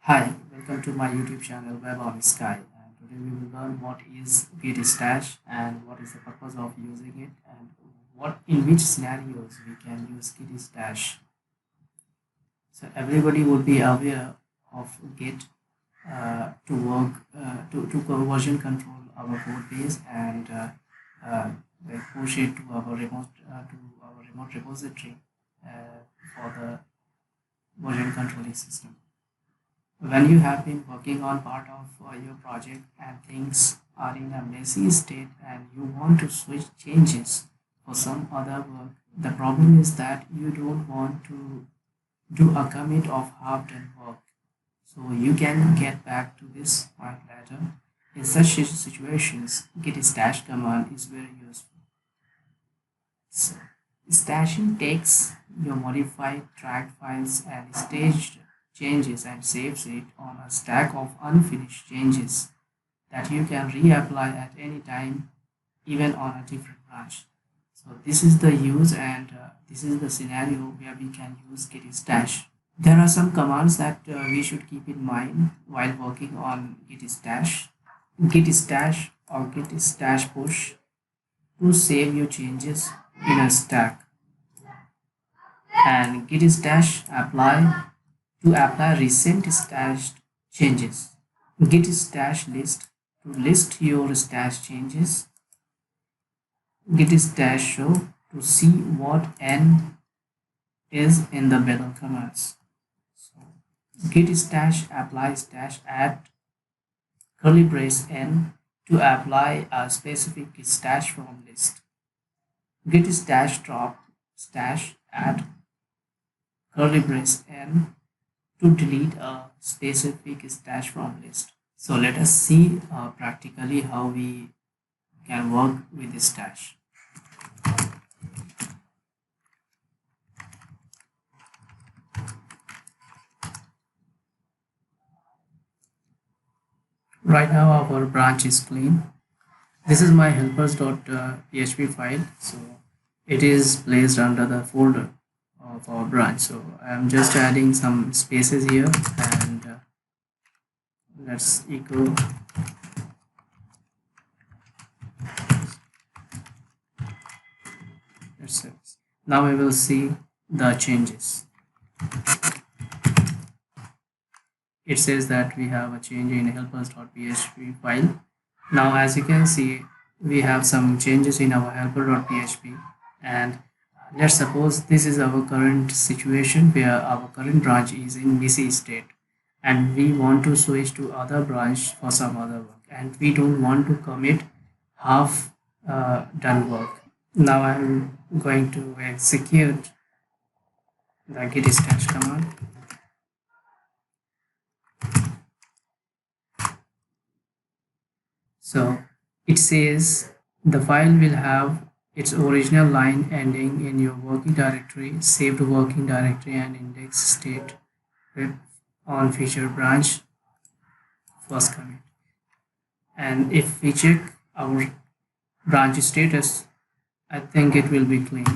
Hi, welcome to my YouTube channel Web on Sky. And today we will learn what is Git Stash and what is the purpose of using it and what in which scenarios we can use Git Stash. So everybody would be aware of Git to work to version control our code base and uh, like push it to our remote repository for the version controlling system. When you have been working on part of your project and things are in a messy state and you want to switch changes for some other work, the problem is that you don't want to do a commit of half done work. So you can get back to this point later. In such situations, git stash command is very useful. So, stashing takes your modified tracked files and staged changes and saves it on a stack of unfinished changes that you can reapply at any time, even on a different branch. So this is the use and this is the scenario where we can use git stash. There are some commands that we should keep in mind while working on git stash. Git stash or git stash push to save your changes in a stack, and git stash apply to apply recent stashed changes. Git stash list to list your stash changes. Git stash show to see what n is in the below commands. So git stash apply stash add curly brace n to apply a specific stash from list. Git stash drop stash add curly brace n to delete a specific stash from list. So let us see practically how we can work with this stash. Right now our branch is clean. This is my helpers.php file. So it is placed under the folder of our branch. So I'm just adding some spaces here and let's echo. Let's Now we will see the changes. It says that we have a change in helpers.php file. Now as you can see, we have some changes in our helper.php, and let's suppose this is our current situation where our current branch is in messy state and we want to switch to other branch for some other work and we don't want to commit half done work. Now I'm going to execute the git stash command. So it says the file will have its original line ending in your working directory, saved working directory, and index state with on feature branch first commit. And if we check our branch status, I think it will be clean.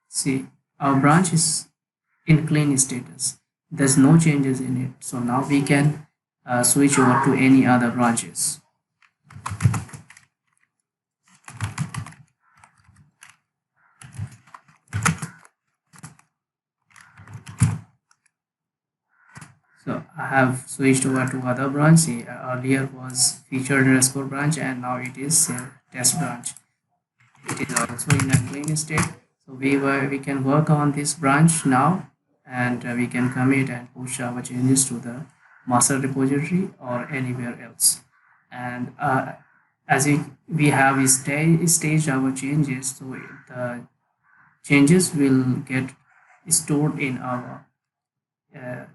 See, our branch is in clean status. There's no changes in it. So now we can switch over to any other branches. So I have switched over to other branch. See, earlier was featured underscore branch and now it is test branch. It is also in a clean state. So we can work on this branch now, and we can commit and push our changes to the master repository or anywhere else. And as we have staged our changes, so the changes will get stored in our uh,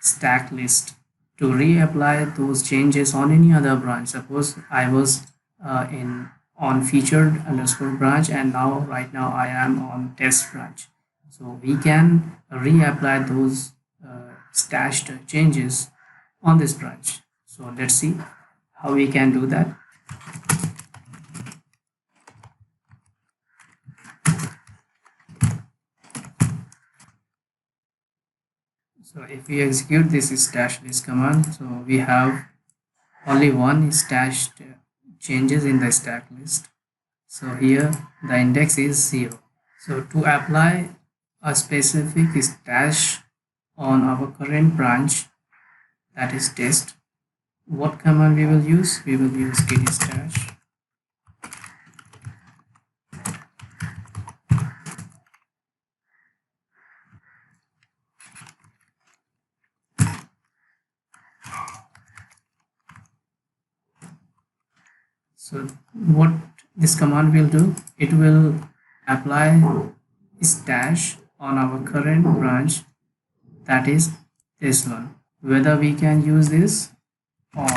stack list to reapply those changes on any other branch. Suppose I was in on featured underscore branch and now right now I am on test branch. So we can reapply those stashed changes on this branch. So let's see how we can do that. So if we execute this stash list command, so we have only one stashed changes in the stack list. So here the index is 0. So to apply a specific stash on our current branch, that is test, what command we will use? We will use git stash. So what this command will do, it will apply stash on our current branch, that is this one. Whether we can use this or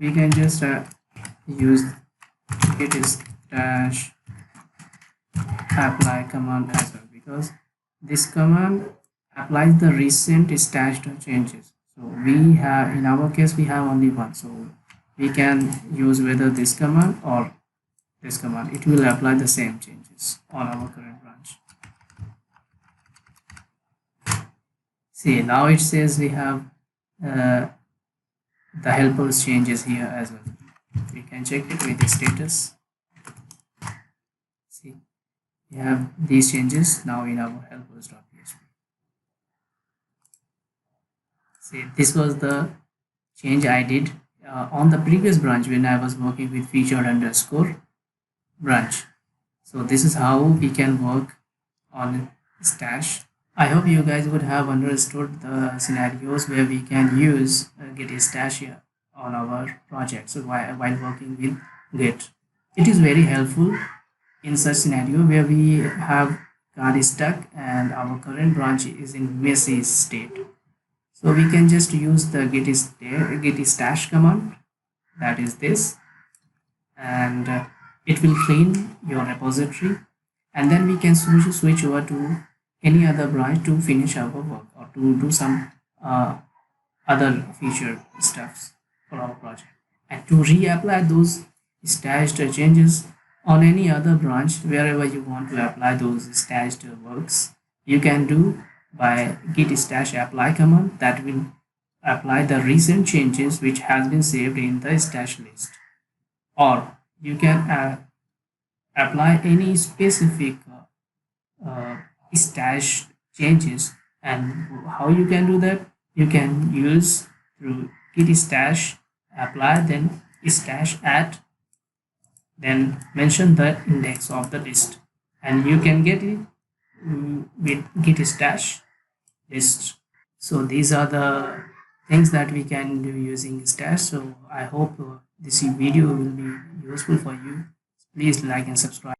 we can just use git stash apply command as well, because this command applies the recent stashed changes. So we have, in our case, we have only one, so we can use whether this command or this command. It will apply the same changes on our current branch. See, now it says we have the helpers changes here as well. We can check it with the status. See, we have these changes now in our helpers.php. See, this was the change I did on the previous branch when I was working with featured underscore branch. So this is how we can work on stash. I hope you guys would have understood the scenarios where we can use git stash here on our project. So while working with git, it is very helpful in such scenario where we have got stuck and our current branch is in messy state. So we can just use the git stash command, that is this, and it will clean your repository, and then we can switch over to any other branch to finish our work or to do some other feature stuffs for our project, and to reapply those stashed changes on any other branch wherever you want to apply those stashed works. You can do by git stash apply command, that will apply the recent changes which has been saved in the stash list, or you can apply any specific stash changes. And how you can do that? You can use through git stash apply, then stash at, then mention the index of the list, and you can get it with git stash list. So these are the things that we can do using stash. So I hope this video will be useful for you. Please like and subscribe.